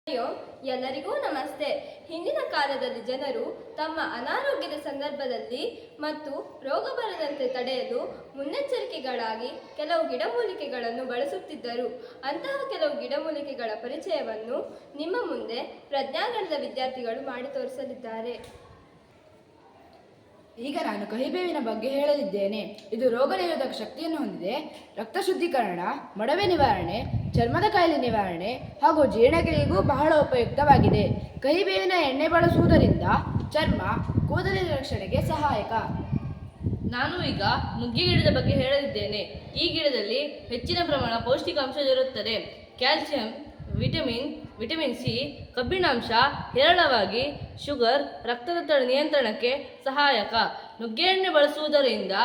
ಹರಿಯೋ ಎಲ್ಲರಿಗೂ ನಮಸ್ತೆ. ಹಿಂದಿನ ಕಾಲದಲ್ಲಿ ಜನರು ತಮ್ಮ ಅನಾರೋಗ್ಯದ ಸಂದರ್ಭದಲ್ಲಿ ಮತ್ತು ರೋಗ ಬರದಂತೆ ತಡೆಯಲು ಮುನ್ನೆಚ್ಚರಿಕೆಗಳಾಗಿ ಕೆಲವು ಗಿಡಮೂಲಿಕೆಗಳನ್ನು ಬಳಸುತ್ತಿದ್ದರು. ಅಂತಹ ಕೆಲವು ಗಿಡಮೂಲಿಕೆಗಳ ಪರಿಚಯವನ್ನು ನಿಮ್ಮ ಮುಂದೆ ಪ್ರಜ್ಞಾಗಣದ ವಿದ್ಯಾರ್ಥಿಗಳು ಮಾಡಿ ತೋರಿಸಲಿದ್ದಾರೆ. ಈಗ ನಾನು ಕಹಿಬೇವಿನ ಬಗ್ಗೆ ಹೇಳಲಿದ್ದೇನೆ. ಇದು ರೋಗ ನಿರೋಧಕ ಶಕ್ತಿಯನ್ನು ಹೊಂದಿದೆ. ರಕ್ತ ಶುದ್ಧೀಕರಣ, ಮೊಡವೆ ನಿವಾರಣೆ, ಚರ್ಮದ ಕಾಯಿಲೆ ನಿವಾರಣೆ ಹಾಗೂ ಜೀರ್ಣಕ್ರಿಯೆಗೂ ಬಹಳ ಉಪಯುಕ್ತವಾಗಿದೆ. ಕಹಿಬೇವಿನ ಎಣ್ಣೆ ಬಳಸುವುದರಿಂದ ಚರ್ಮ, ಕೂದಲಿನ ರಕ್ಷಣೆಗೆ ಸಹಾಯಕ. ನಾನು ಈಗ ನುಗ್ಗೆ ಗಿಡದ ಬಗ್ಗೆ ಹೇಳಲಿದ್ದೇನೆ. ಈ ಗಿಡದಲ್ಲಿ ಹೆಚ್ಚಿನ ಪ್ರಮಾಣ ಪೌಷ್ಟಿಕಾಂಶವಿರುತ್ತದೆ. ಕ್ಯಾಲ್ಸಿಯಂ, ವಿಟಮಿನ್ ಸಿ, ಕಬ್ಬಿಣಾಂಶ ಹೇರಳವಾಗಿ ಶುಗರ್, ರಕ್ತದೊತ್ತಡ ನಿಯಂತ್ರಣಕ್ಕೆ ಸಹಾಯಕ. ನುಗ್ಗೆ ಎಣ್ಣೆ ಬಳಸುವುದರಿಂದ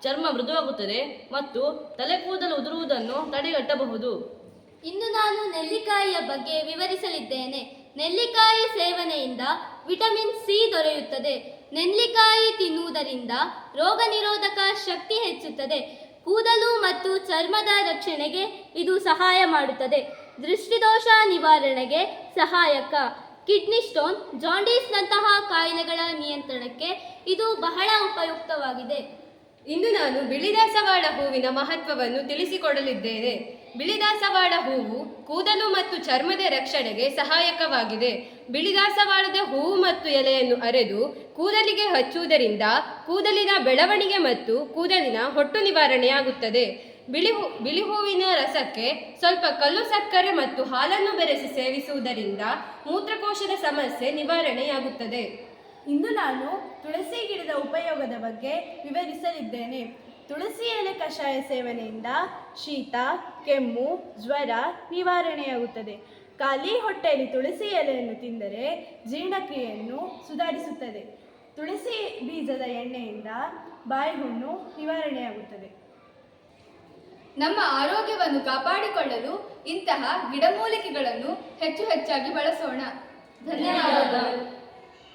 ಚರ್ಮ ಮೃದುವಾಗುತ್ತದೆ ಮತ್ತು ತಲೆ ಕೂದಲು ಉದುರುವುದನ್ನು ತಡೆಗಟ್ಟಬಹುದು. ಇಂದು ನಾನು ನೆಲ್ಲಿಕಾಯಿಯ ಬಗ್ಗೆ ವಿವರಿಸಲಿದ್ದೇನೆ. ನೆಲ್ಲಿಕಾಯಿ ಸೇವನೆಯಿಂದ ವಿಟಮಿನ್ ಸಿ ದೊರೆಯುತ್ತದೆ. ನೆಲ್ಲಿಕಾಯಿ ತಿನ್ನುವುದರಿಂದ ರೋಗ ನಿರೋಧಕ ಶಕ್ತಿ ಹೆಚ್ಚುತ್ತದೆ. ಕೂದಲು ಮತ್ತು ಚರ್ಮದ ರಕ್ಷಣೆಗೆ ಇದು ಸಹಾಯ ಮಾಡುತ್ತದೆ. ದೃಷ್ಟಿದೋಷ ನಿವಾರಣೆಗೆ ಸಹಾಯಕ. ಕಿಡ್ನಿ ಸ್ಟೋನ್, ಜಾಂಡೀಸ್ನಂತಹ ಕಾಯಿಲೆಗಳ ನಿಯಂತ್ರಣಕ್ಕೆ ಇದು ಬಹಳ ಉಪಯುಕ್ತವಾಗಿದೆ. ಇಂದು ನಾನು ಬಿಳಿದಾಸವಾಳ ಹೂವಿನ ಮಹತ್ವವನ್ನು ತಿಳಿಸಿಕೊಡಲಿದ್ದೇನೆ. ಬಿಳಿದಾಸವಾಳ ಹೂವು ಕೂದಲು ಮತ್ತು ಚರ್ಮದ ರಕ್ಷಣೆಗೆ ಸಹಾಯಕವಾಗಿದೆ. ಬಿಳಿದಾಸವಾಳದ ಹೂವು ಮತ್ತು ಎಲೆಯನ್ನು ಅರೆದು ಕೂದಲಿಗೆ ಹಚ್ಚುವುದರಿಂದ ಕೂದಲಿನ ಬೆಳವಣಿಗೆ ಮತ್ತು ಕೂದಲಿನ ಹೊಟ್ಟು ನಿವಾರಣೆಯಾಗುತ್ತದೆ. ಬಿಳಿ ಹೂವಿನ ರಸಕ್ಕೆ ಸ್ವಲ್ಪ ಕಲ್ಲು ಸಕ್ಕರೆ ಮತ್ತು ಹಾಲನ್ನು ಬೆರೆಸಿ ಸೇವಿಸುವುದರಿಂದ ಮೂತ್ರಕೋಶದ ಸಮಸ್ಯೆ ನಿವಾರಣೆಯಾಗುತ್ತದೆ. ಇಂದು ನಾನು ತುಳಸಿ ಗಿಡದ ಉಪಯೋಗದ ಬಗ್ಗೆ ವಿವರಿಸಲಿದ್ದೇನೆ. ತುಳಸಿ ಎಲೆ ಕಷಾಯ ಸೇವನೆಯಿಂದ ಶೀತ, ಕೆಮ್ಮು, ಜ್ವರ ನಿವಾರಣೆಯಾಗುತ್ತದೆ. ಖಾಲಿ ಹೊಟ್ಟೆಯಲ್ಲಿ ತುಳಸಿ ಎಲೆಯನ್ನು ತಿಂದರೆ ಜೀರ್ಣಕ್ರಿಯೆಯನ್ನು ಸುಧಾರಿಸುತ್ತದೆ. ತುಳಸಿ ಬೀಜದ ಎಣ್ಣೆಯಿಂದ ಬಾಯಿಹುಣ್ಣು ನಿವಾರಣೆಯಾಗುತ್ತದೆ. ನಮ್ಮ ಆರೋಗ್ಯವನ್ನು ಕಾಪಾಡಿಕೊಳ್ಳಲು ಇಂತಹ ಗಿಡಮೂಲಿಕೆಗಳನ್ನು ಹೆಚ್ಚಾಗಿ ಬಳಸೋಣ. ಧನ್ಯವಾದಗಳು.